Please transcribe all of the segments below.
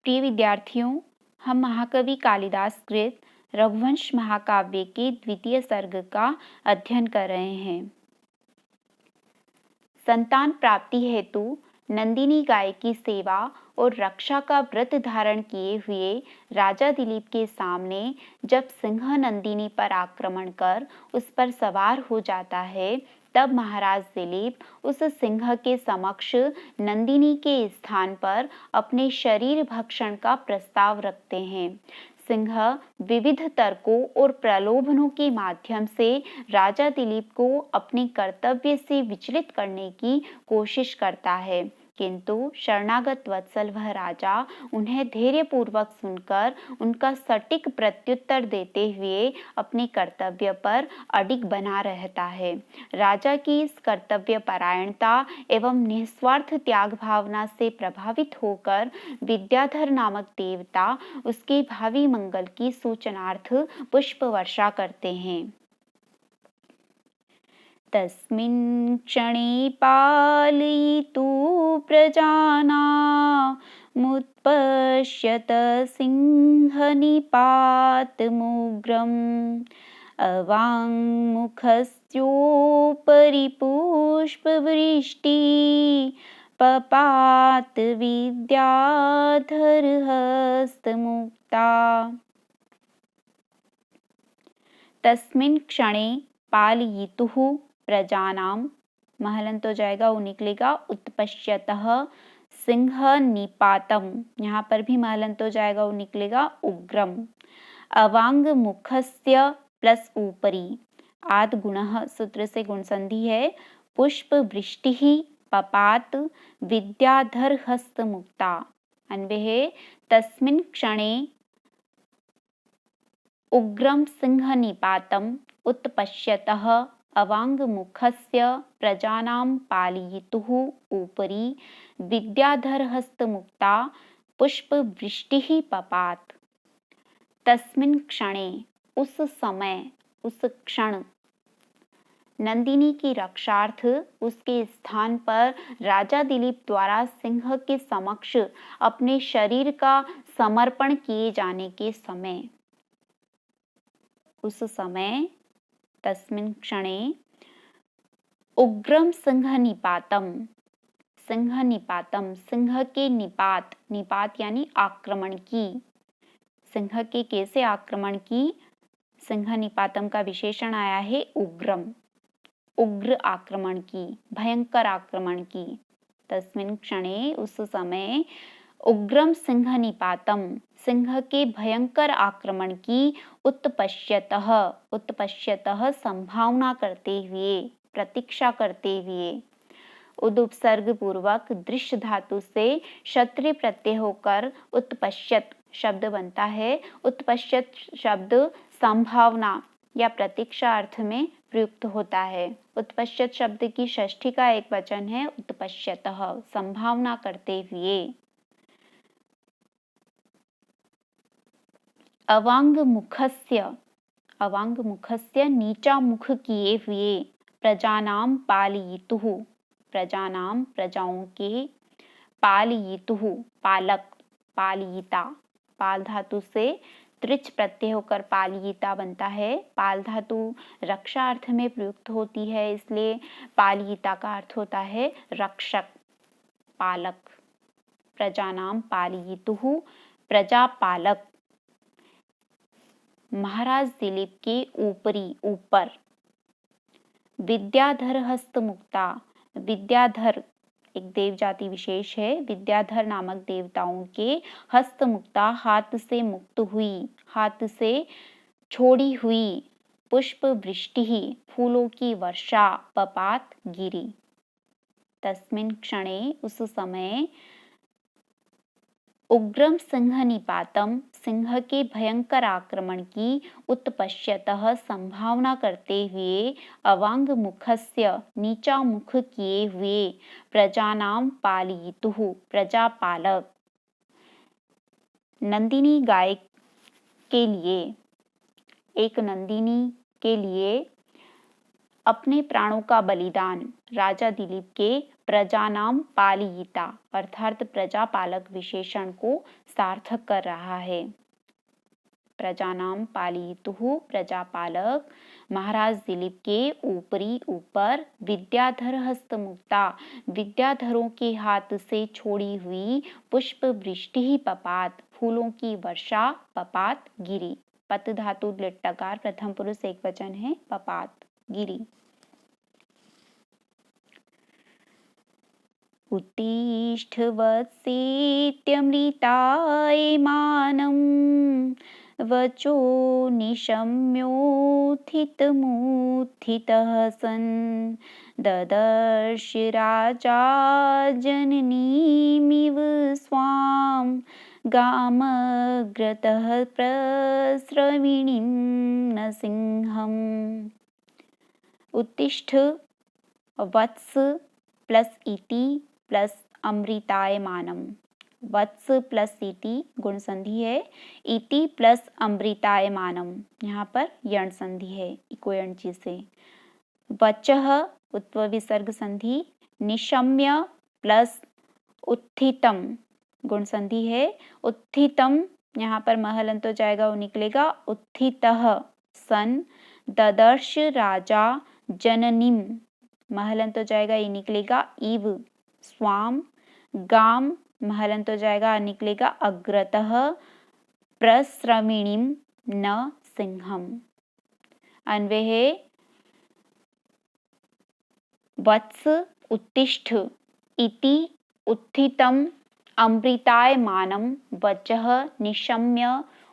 प्रिय विद्यार्थियों, हम महाकवि कालिदास कृत रघुवंश महाकाव्य के द्वितीय सर्ग का अध्ययन कर रहे हैं। संतान प्राप्ति हेतु नंदिनी गाय की सेवा और रक्षा का व्रत धारण किए हुए राजा दिलीप के सामने जब सिंह नंदिनी पर आक्रमण कर उस पर सवार हो जाता है, तब महाराज दिलीप उस सिंह के समक्ष नंदिनी के स्थान पर अपने शरीर भक्षण का प्रस्ताव रखते हैं। सिंह विविध तर्कों और प्रलोभनों के माध्यम से राजा दिलीप को अपने कर्तव्य से विचलित करने की कोशिश करता है, किंतु शरणागत वत्सल वह राजा उन्हें धैर्यपूर्वक सुनकर उनका सटीक प्रत्युत्तर देते हुए अपने कर्तव्य पर अडिग बना रहता है। राजा की इस कर्तव्य परायणता एवं निस्वार्थ त्याग भावना से प्रभावित होकर विद्याधर नामक देवता उसके भावी मंगल की सूचनार्थ पुष्प वर्षा करते हैं। तस्मिन् क्षणे पालयितु प्रजानामुत्पश्यत सिंहनिपातमुग्रम् अवाङ्मुखस्योपरि पुष्पवृष्टि पपात विद्याधरहस्तमुक्ता। तस्मिन् क्षणे पालयितुः प्रजानाम, महलंत हो जाएगा, वो निकलेगा उत्पश्यतः सिंह निपातम, यहाँ पर भी महलंत हो जाएगा, वो निकलेगा उग्रम। अवांग मुखस्य प्लस ऊपरी, आद गुणः सूत्र से गुण संधि है। पुष्प वृष्टि पपात विद्याधर हस्त मुक्ता, अन्वय है तस्मिन् क्षणे उग्रम सिंह निपातम उत्पश्यतः अवांग मुखस्य प्रजानां पालयितुः ऊपरी विद्याधर हस्त मुक्ता पुष्प वृष्टि पपात। तस्मिन् क्षणे, उस समय, उस क्षण, नंदिनी की रक्षार्थ उसके स्थान पर राजा दिलीप द्वारा सिंह के समक्ष अपने शरीर का समर्पण किए जाने के समय, उस समय, तस्मिन् क्षणे उग्रम सिंह निपातम, सिंह निपातम, सिंह के निपात, निपात यानी आक्रमण की, सिंह के कैसे आक्रमण की, सिंह निपातम का विशेषण आया है उग्रम, उग्र आक्रमण की, भयंकर आक्रमण की। तस्मिन् क्षणे, उस समय, उग्रम सिंह निपातम, सिंह के भयंकर आक्रमण की उत्पश्यतः, उत्पश्यतः संभावना करते हुए, प्रतीक्षा करते हुए, उद उपसर्ग पूर्वक दृश्य धातु से क्षत्रिय प्रत्यय होकर उत्पश्यत शब्द बनता है। उत्पश्यत शब्द संभावना या प्रतीक्षा अर्थ में प्रयुक्त होता है। उत्पश्यत शब्द की षष्ठी का एक वचन है उत्पश्यतः, संभावना करते हुए। अवांग मुखस्य, अवांग मुखस्य नीचा मुख किए हुए, प्रजानाम पालयितुः, प्रजानाम प्रजाओं के, पालयितुः पालक, पालयिता, पाल धातु से त्रिच प्रत्यय होकर पालयिता बनता है। पाल धातु रक्षा अर्थ में प्रयुक्त होती है, इसलिए पालयिता का अर्थ होता है रक्षक, पालक। प्रजानाम पालयितुः प्रजापालक, महाराज दिलीप के ऊपरी, ऊपर। विद्याधर हस्त मुक्ता, विद्याधर एक देव जाति विशेष है, विद्याधर नामक देवताओं के हस्त मुक्ता, हाथ से मुक्त हुई, हाथ से छोड़ी हुई, पुष्प वृष्टि फूलों की वर्षा, पपात गिरी। तस्मिन् क्षणे, उस समय, उग्रम सिंह निपातम, सिंह के भयंकर आक्रमण की उत्पश्यतः संभावना करते हुए, अवांग मुखस्य नीचा मुख किए हुए, प्रजानाम पालयितुः प्रजापालक, नंदिनी गाय के लिए, एक नंदिनी के लिए अपने प्राणों का बलिदान राजा दिलीप के प्रजानाम पालयिता अर्थात प्रजापालक विशेषण को सार्थक कर रहा है। प्रजानाम पालयितुः प्रजापालक महाराज दिलीप के ऊपर विद्याधर हस्तमुक्ता विद्याधरों के हाथ से छोड़ी हुई पुष्प वृष्टि पपात फूलों की वर्षा पपात गिरी। पत धातु लिट् टकार प्रथम पुरुष एकवचन है पपात गिरी। उत्तिष्ठ वत्सेत्यमृतायमानं वचो निशम्योत्थितमुत्थितः सन् ददर्श राजा जननीमिव स्वां गामग्रतः प्रस्रविणीं न सिंहम्। उत्तिष्ठ वत्स प्लस इति प्लस अमृतायमानम वत्स प्लस इति गुण संधि है, इति प्लस अमृतायमानम यहाँ पर यण संधि है इको यण ची से। वचः उत्व विसर्ग संधि, निशम्य प्लस उत्थितम गुण संधि है, उत्थितम यहाँ पर महलंत हो जाएगा वो निकलेगा उत्थितः सन ददर्श राजा जननीम महलंत हो जाएगा ये निकलेगा इव स्वाम गाम महलंत हो जाएगा निकलेगा अग्रतः प्रस्रविणीम न सिंहम। अन्वय है वत्स उत्तिष्ठ इति उत्थितम अमृतायमानं वचः निशम्य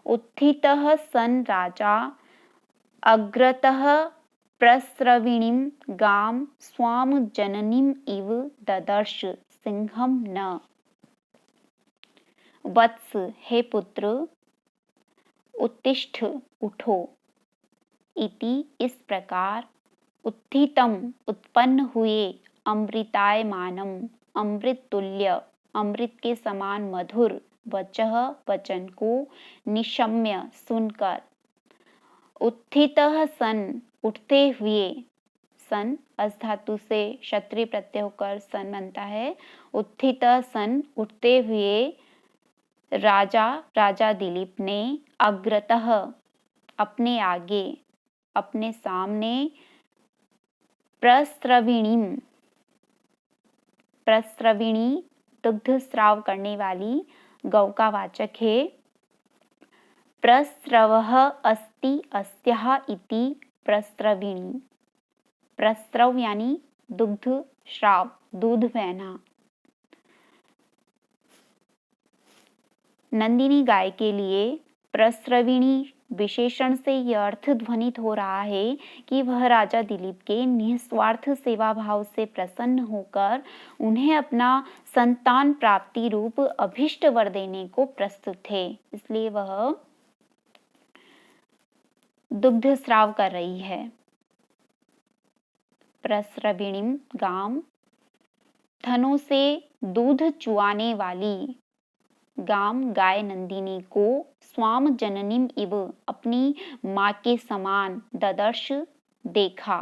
उत्थितः सन राजा अग्रतः प्रस्रविणीं गां स्वाम जननीम इव ददर्श सिंहम न। वत्स हे पुत्र, उत्तिष्ठ उठो, इति इस प्रकार, उत्थितम उत्पन्न हुए, अमृतायमानम अमृत तुल्य अमृत के समान मधुर, वचः वचन को, निशम्य सुनकर, उत्थितः सन उठते हुए, सन अस धातु से क्षत्रिय प्रत्यय होकर सन बनता है, उत्थितः सन उठते हुए राजा दिलीप ने अग्रतः अपने आगे अपने सामने प्रस्रविणी दुग्ध स्राव करने वाली गौ का वाचक है। प्रस्रवः अस्ति अस्याः इति प्रस्रविणी, प्रस्रव यानी दुग्ध श्राव दूध बहना। नंदिनी गाय के लिए प्रस्रविणी विशेषण से यह अर्थ ध्वनित हो रहा है कि वह राजा दिलीप के निस्वार्थ सेवा भाव से प्रसन्न होकर उन्हें अपना संतान प्राप्ति रूप अभिष्ट वर देने को प्रस्तुत है, इसलिए वह दुग्ध स्राव कर रही है। प्रस्रविणीम गाम, थनों से दूध चुआने वाली, गाम गाय नंदिनी को, स्वाम जननीम इव अपनी माँ के समान, ददर्श देखा।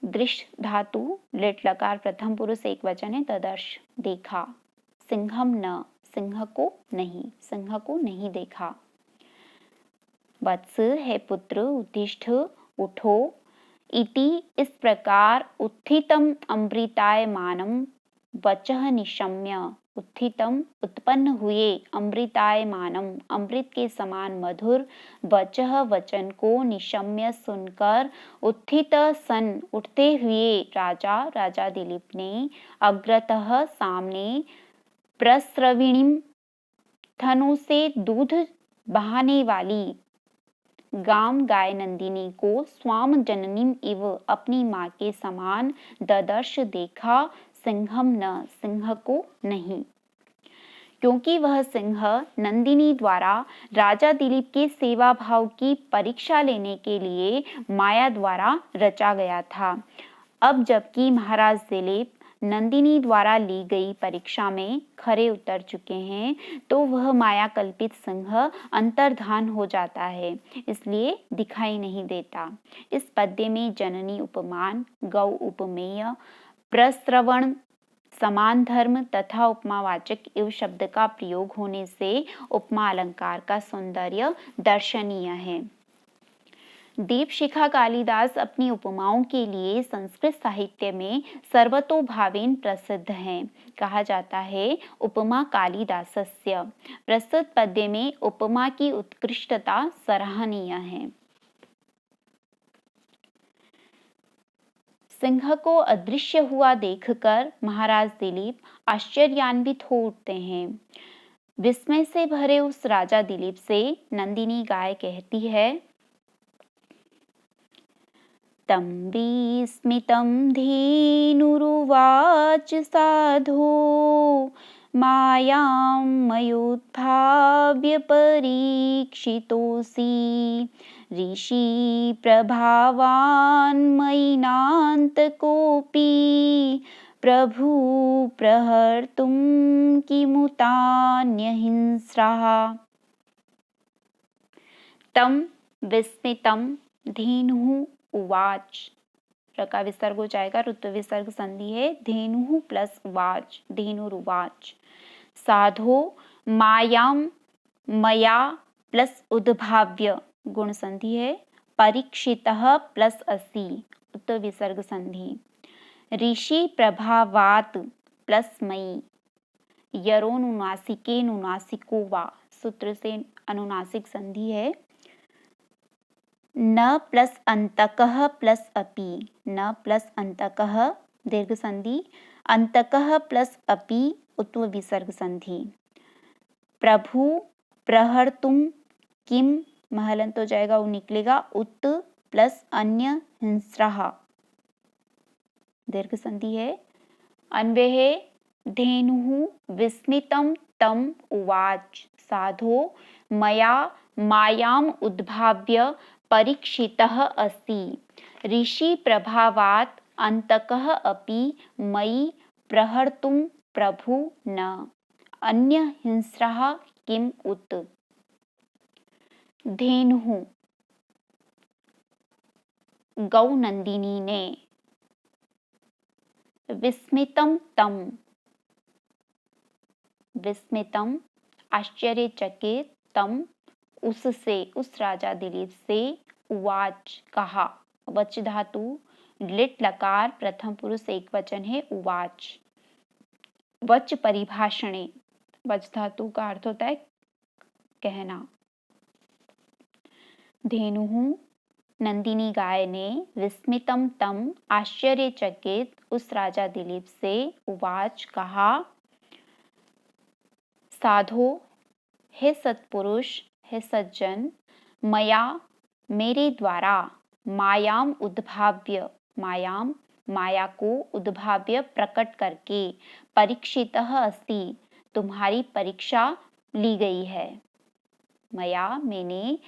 दृश्य धातु लिट् लकार प्रथम पुरुष एकवचन है, ददर्श देखा। सिंहम न सिंह को नहीं, सिंह को नहीं देखा। वत्स है पुत्र, उत्तिष्ठ उठो, इति इस प्रकार, उत्थितम अमृतायमानं वचः निशम्य उत्थितम उत्पन्न हुए, अमृतायमानं अमृत के समान मधुर, वचः वचन को, निशम्य सुनकर, उत्थित सन उठते हुए राजा दिलीप ने, अग्रतः सामने, प्रस्रविणीम थनों से दूध बहाने वाली, गाम गाय नंदिनी को, स्वाम जननीम इव अपनी माँ के समान, ददर्श देखा, सिंहम न सिंह को नहीं, क्योंकि वह सिंह नंदिनी द्वारा राजा दिलीप के सेवा भाव की परीक्षा लेने के लिए माया द्वारा रचा गया था। अब जबकि महाराज दिलीप नंदिनी द्वारा ली गई परीक्षा में खरे उतर चुके हैं तो वह माया कल्पित सिंह अंतर्धान हो जाता है, इसलिए दिखाई नहीं देता। इस पद्य में जननी उपमान, गौ उपमेय, प्रस्रवण समान धर्म तथा उपमावाचक इव शब्द का प्रयोग होने से उपमा अलंकार का सौंदर्य दर्शनीय है। दीपशिखा कालिदास अपनी उपमाओं के लिए संस्कृत साहित्य में सर्वतोभावेन प्रसिद्ध हैं। कहा जाता है उपमा कालिदासस्य। प्रस्तुत पद्य में उपमा की उत्कृष्टता सराहनीय है। सिंह को अदृश्य हुआ देखकर महाराज दिलीप आश्चर्यान्वित हो उठते हैं। विस्मय से भरे उस राजा दिलीप से नंदिनी गाय कहती है, तं विस्मितं धेनुरुवाच साधो मायां मयोद्भाव्य परीक्षितोऽसि ऋषि प्रभावान् मयिनान्तकोऽपि प्रभु प्रहर्तुं किमुतान्यहिंस्रः। तं विस्मितं धेनुः उवाच, का विसर्ग हो जाएगा, ऋत्व विसर्ग संधि है, धेनुः प्लस उवाच, धेनुरुवाच। साधो मायाम मया प्लस उद्भाव्य गुण संधि है, परीक्षितः प्लस असि उत्तर विसर्ग संधि। ऋषि प्रभावात प्लस मई, यरोनुनासिके नुनासिको वा सूत्र से अनुनासिक संधि है। न प्लस अंतकः प्लस अपि, न प्लस अंतकः दीर्घ संधि, अंतकः प्लस अपि उत्व विसर्ग संधि। प्रभु प्रहर्तुम किम महलंत हो जाएगा, वो निकलेगा उत प्लस अन्य हिंस्रः दीर्घ संधि है। अन्वय है धेनुः विस्मितं तम उवाच साधो मया मायाम उद्भाव्य परीक्षितः अस्ति ऋषि प्रभावात् अंतकः अपि मयि प्रहर्तुं प्रभु न अन्य हिंस्रः किम उत। धेनुः गौ नंदिनी ने, विस्मितं तम, विस्मितम आश्चर्यचकित, तम उससे, उस राजा दिलीप से, उवाच कहा, वच धातु लिट लकार प्रथम पुरुष एक वचन है उवाच। वच परिभाषणे, वच धातु का अर्थ होता है कहना। धेनुः नंदिनी गाय ने, विस्मितम तम आश्चर्यचकित उस राजा दिलीप से, उवाच कहा, साधो हे सत्पुरुष, हे सज्जन, मया मेरे द्वारा, मायाम उद्भाव्य, मायाम माया को उद्भाव्य प्रकट करके, परीक्षितः अस्ति तुम्हारी परीक्षा ली गई है। मया मैंने,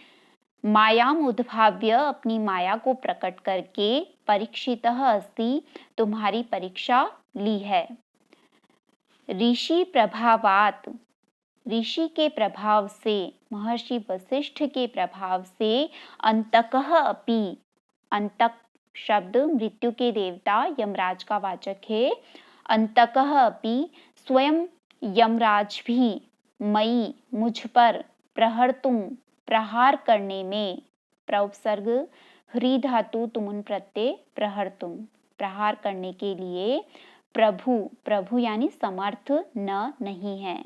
मायाम उद्भाव्य अपनी माया को प्रकट करके, परीक्षितः अस्ति तुम्हारी परीक्षा ली है। ऋषि प्रभावात, ऋषि के प्रभाव से, महर्षि वशिष्ठ के प्रभाव से, अंतकः अपि, अंतक शब्द मृत्यु के देवता यमराज का वाचक है। अंतकः अपि स्वयं यमराज भी, मई मुझ पर, प्रहर्तुम प्रहार करने में, प्रउपसर्ग ह्री धातु तुमुन प्रत्यय प्रहर्तुम प्रहार करने के लिए, प्रभु, प्रभु यानी समर्थ न नहीं है।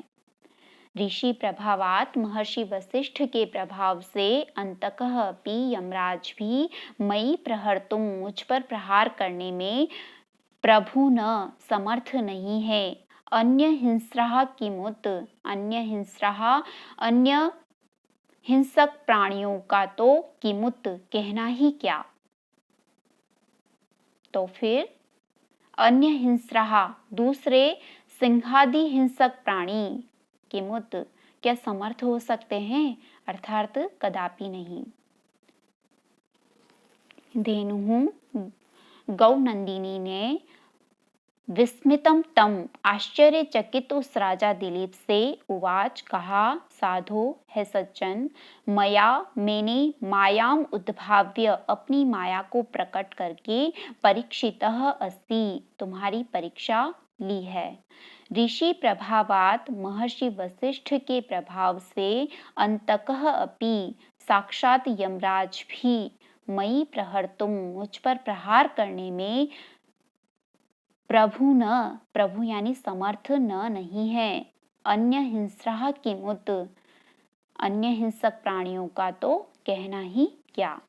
ऋषि प्रभावात महर्षि वशिष्ठ के प्रभाव से, अंतकः अपि यमराज भी, मई प्रहर्तुम मुझ पर प्रहार करने में, प्रभु न समर्थ नहीं है। अन्य हिंस्रः किमुत, अन्य हिंस्रः अन्य हिंसक प्राणियों का तो किमुत कहना ही क्या। तो फिर अन्य हिंस्रः दूसरे सिंहादि हिंसक प्राणी, किमुत क्या समर्थ हो सकते हैं, अर्थात कदापि नहीं। धेनुः गौ नंदिनी ने विस्मितं तम आश्चर्यचकितोस राजा दिलीप से उवाच, कहा, साधो है सज्जन, मैंने मायाम उद्भाव्य अपनी माया को प्रकट करके परीक्षितः अस्ति तुम्हारी परीक्षा ली है। ऋषि प्रभावात महर्षि वशिष्ठ के प्रभाव से अंतकः अपि साक्षात यमराज भी मई प्रहर्तुम मुझ पर प्रहार करने में प्रभु यानी समर्थ नहीं है। अन्य हिंस्रा किमुत, अन्य हिंसक प्राणियों का तो कहना ही क्या।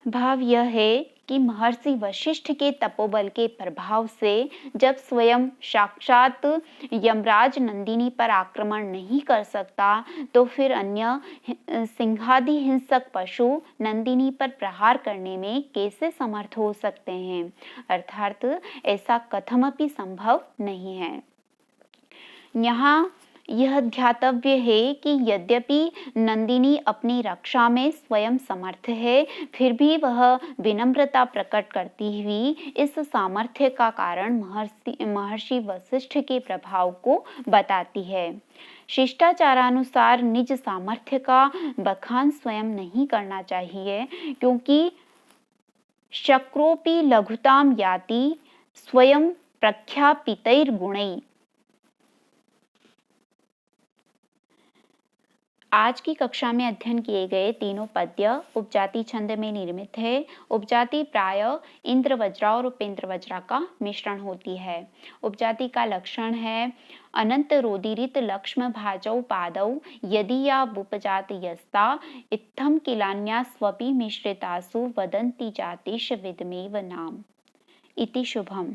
भाव यह है कि महर्षि वशिष्ठ के तपोबल के प्रभाव से जब स्वयं साक्षात यमराज नंदिनी पर आक्रमण नहीं कर सकता तो फिर अन्य सिंहादि हिंसक पशु नंदिनी पर प्रहार करने में कैसे समर्थ हो सकते हैं। अर्थात ऐसा कथमपि संभव नहीं है। यहाँ यह ध्यातव्य है कि यद्यपि नंदिनी अपनी रक्षा में स्वयं समर्थ है, फिर भी वह विनम्रता प्रकट करती हुई इस सामर्थ्य का कारण महर्षि वशिष्ठ के प्रभाव को बताती है। शिष्टाचारानुसार निज सामर्थ्य का बखान स्वयं नहीं करना चाहिए, क्योंकि शक्रोपि लघुताम याति स्वयं प्रख्यापितैर्गुणैः। आज की कक्षा में अध्ययन किए गए तीनों पद्य उपजाति छंद में निर्मित है। उपजाति प्राय इंद्र वज्रा और उपेंद्र वज्रा का मिश्रण होती है। उपजाति का लक्षण है अनंत रोदीरित लक्ष्म भाजौ पादौ यदि या उपजात यस्ता इत्थम किलान्या स्वपि मिश्रितासु वदन्ति जातिश विदमेव नाम। इति शुभम।